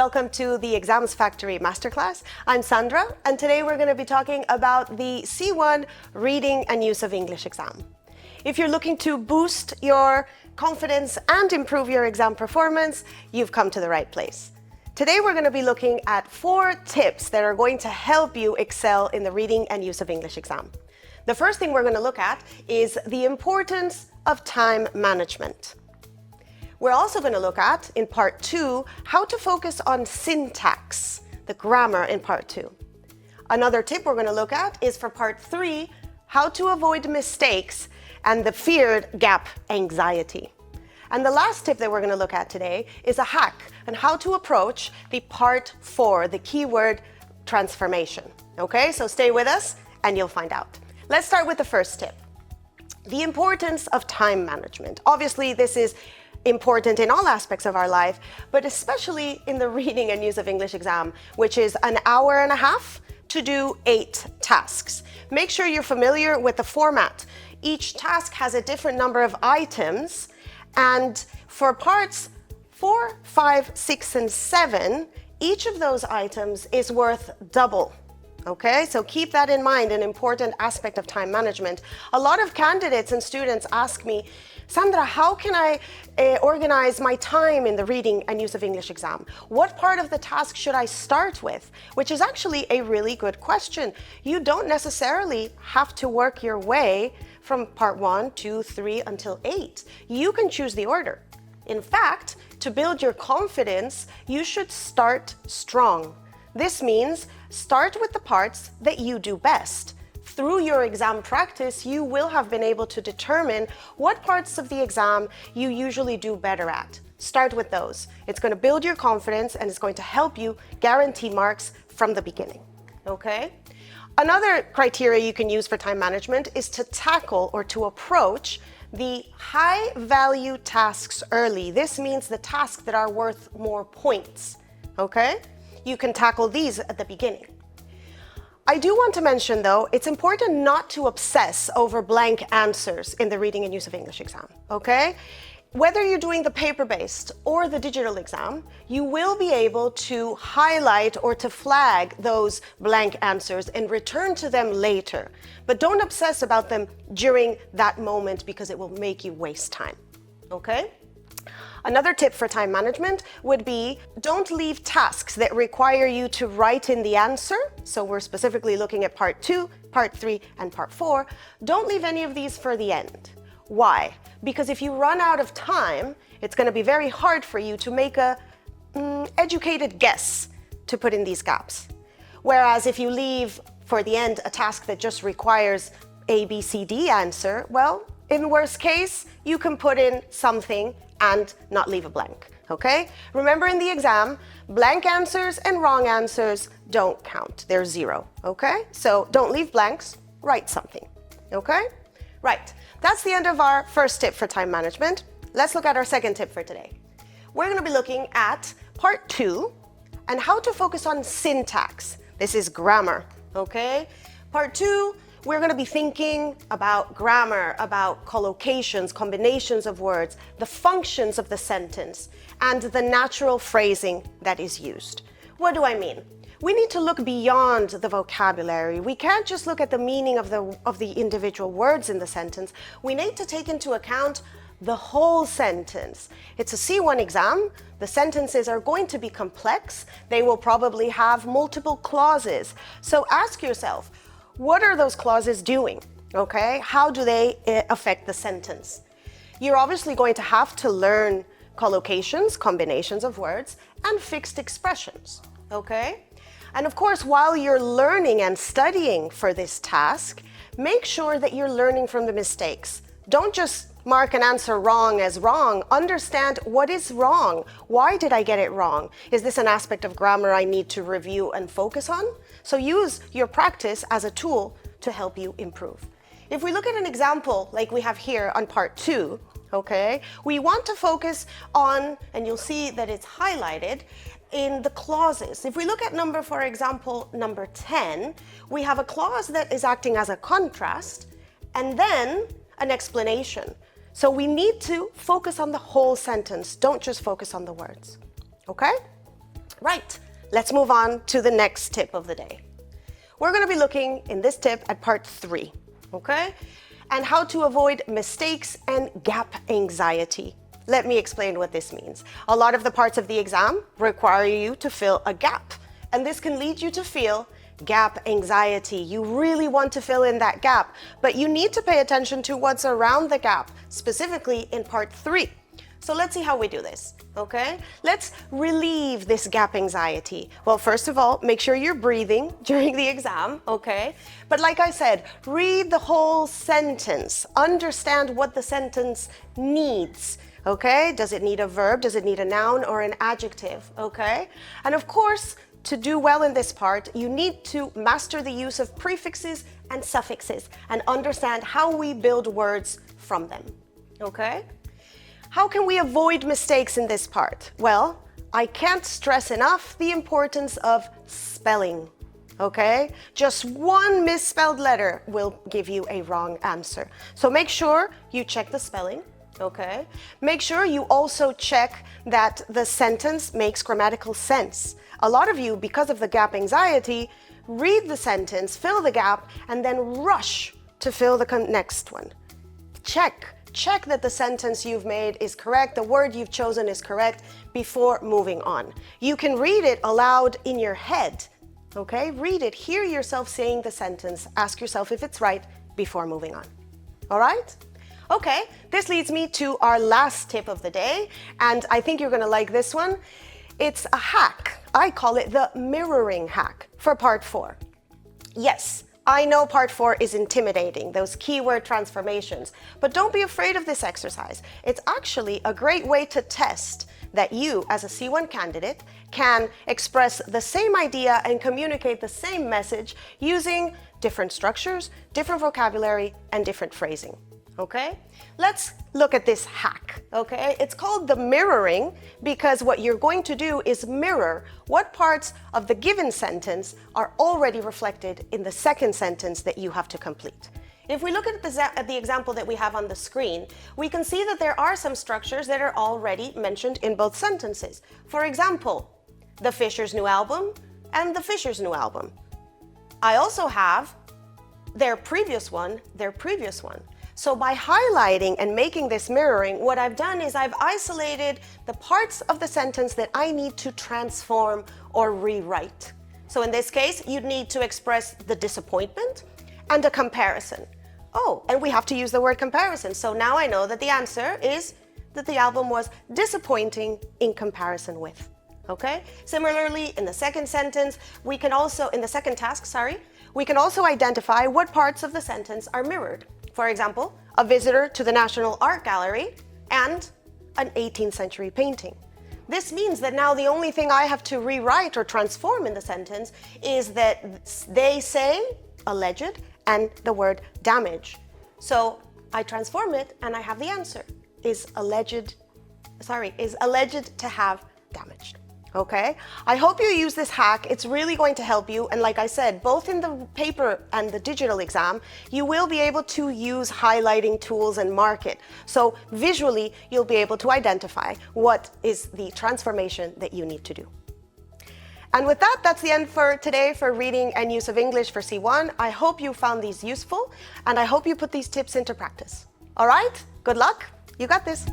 welcome to the Exams Factory Masterclass. I'm Sandra, and today we're going to be talking about the C1 Reading and Use of English exam. If you're looking to boost your confidence and improve your exam performance, you've come to the right place. Today we're going to be looking at 4 tips that are going to help you excel in the Reading and Use of English exam. The first thing we're going to look at is the importance of time management. We're also going to look at, in part 2, how to focus on syntax, the grammar in part 2. Another tip we're going to look at is for part 3, how to avoid mistakes and the feared gap anxiety. And the last tip that we're going to look at today is a hack on how to approach the part 4, the keyword transformation. Okay, so stay with us and you'll find out. Let's start with the first tip. The importance of time management. Obviously, this is important in all aspects of our life, but especially in the Reading and Use of English exam, which is an hour and a half to do 8 tasks. Make sure you're familiar with the format. Each task has a different number of items, and for parts 4, 5, 6, and 7, each of those items is worth double. Okay, so keep that in mind, an important aspect of time management. A lot of candidates and students ask me, Sandra, how can I organize my time in the Reading and Use of English exam? What part of the task should I start with? Which is actually a really good question. You don't necessarily have to work your way from part 1, 2, 3 until 8. You can choose the order. In fact, to build your confidence, you should start strong. This means start with the parts that you do best. Through your exam practice, you will have been able to determine what parts of the exam you usually do better at. Start with those. It's going to build your confidence and it's going to help you guarantee marks from the beginning. Okay? Another criteria you can use for time management is to tackle or to approach the high value tasks early. This means the tasks that are worth more points. Okay? You can tackle these at the beginning. I do want to mention, though, it's important not to obsess over blank answers in the Reading and Use of English exam, okay? Whether you're doing the paper-based or the digital exam, you will be able to highlight or to flag those blank answers and return to them later. But don't obsess about them during that moment because it will make you waste time, okay? Another tip for time management would be don't leave tasks that require you to write in the answer. So we're specifically looking at part 2, part 3, and part 4. Don't leave any of these for the end. Why? Because if you run out of time, it's going to be very hard for you to make a educated guess to put in these gaps. Whereas if you leave for the end a task that just requires A, B, C, D answer, well, in worst case, you can put in something and not leave a blank, okay? Remember in the exam, blank answers and wrong answers don't count. They're 0, okay? So don't leave blanks, write something, okay? Right, that's the end of our first tip for time management. Let's look at our second tip for today. We're gonna be looking at part 2 and how to focus on syntax. This is grammar, okay? Part 2, we're going to be thinking about grammar, about collocations, combinations of words, the functions of the sentence, and the natural phrasing that is used. What do I mean? We need to look beyond the vocabulary. We can't just look at the meaning of the individual words in the sentence. We need to take into account the whole sentence. It's a C1 exam. The sentences are going to be complex. They will probably have multiple clauses. So ask yourself, what are those clauses doing? Okay, how do they affect the sentence? You're obviously going to have to learn collocations, combinations of words, and fixed expressions. Okay? And of course, while you're learning and studying for this task, make sure that you're learning from the mistakes. Don't just mark an answer wrong as wrong. Understand what is wrong. Why did I get it wrong? Is this an aspect of grammar I need to review and focus on? So use your practice as a tool to help you improve. If we look at an example like we have here on part 2, okay, we want to focus on, and you'll see that it's highlighted, in the clauses. If we look at for example, number 10, we have a clause that is acting as a contrast and then an explanation. So we need to focus on the whole sentence. Don't just focus on the words. Okay? Right, let's move on to the next tip of the day. We're going to be looking in this tip at part 3, okay? And how to avoid mistakes and gap anxiety. Let me explain what this means. A lot of the parts of the exam require you to fill a gap, and this can lead you to feel gap anxiety. You really want to fill in that gap, but you need to pay attention to what's around the gap, specifically in part 3. So let's see how we do this, okay? Let's relieve this gap anxiety. Well, first of all, make sure you're breathing during the exam, okay? But like I said, read the whole sentence. Understand what the sentence needs, okay? Does it need a verb? Does it need a noun or an adjective, okay? And of course, to do well in this part, you need to master the use of prefixes and suffixes and understand how we build words from them, okay? How can we avoid mistakes in this part? Well, I can't stress enough the importance of spelling, okay? Just one misspelled letter will give you a wrong answer. So make sure you check the spelling, okay? Make sure you also check that the sentence makes grammatical sense. A lot of you, because of the gap anxiety, read the sentence, fill the gap, and then rush to fill the next one. Check that the sentence you've made is correct, the word you've chosen is correct before moving on. You can read it aloud in your head, okay? Read it, hear yourself saying the sentence, ask yourself if it's right before moving on. All right? Okay, this leads me to our last tip of the day, and I think you're gonna like this one. It's a hack. I call it the mirroring hack for part 4. Yes, I know part 4 is intimidating, those keyword transformations, but don't be afraid of this exercise. It's actually a great way to test that you, as a C1 candidate, can express the same idea and communicate the same message using different structures, different vocabulary, and different phrasing. Okay? Let's look at this hack, okay? It's called the mirroring because what you're going to do is mirror what parts of the given sentence are already reflected in the second sentence that you have to complete. If we look at the example that we have on the screen, we can see that there are some structures that are already mentioned in both sentences. For example, the Fishers' new album and the Fishers' new album. I also have their previous one. So by highlighting and making this mirroring, what I've done is I've isolated the parts of the sentence that I need to transform or rewrite. So in this case, you'd need to express the disappointment and a comparison. Oh, and we have to use the word comparison. So now I know that the answer is that the album was disappointing in comparison with. Okay? Similarly, in the second sentence, we can also, in the second task, we can also identify what parts of the sentence are mirrored. For example, a visitor to the National Art Gallery and an 18th century painting. This means that now the only thing I have to rewrite or transform in the sentence is that they say alleged and the word damage. So I transform it and I have the answer. Is alleged to have damaged. Okay? I hope you use this hack. It's really going to help you. And like I said, both in the paper and the digital exam, you will be able to use highlighting tools and mark it. So visually, you'll be able to identify what is the transformation that you need to do. And with that, that's the end for today for reading and use of English for C1. I hope you found these useful, and I hope you put these tips into practice. All right? Good luck. You got this.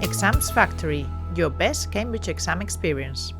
Exams Factory, your best Cambridge exam experience.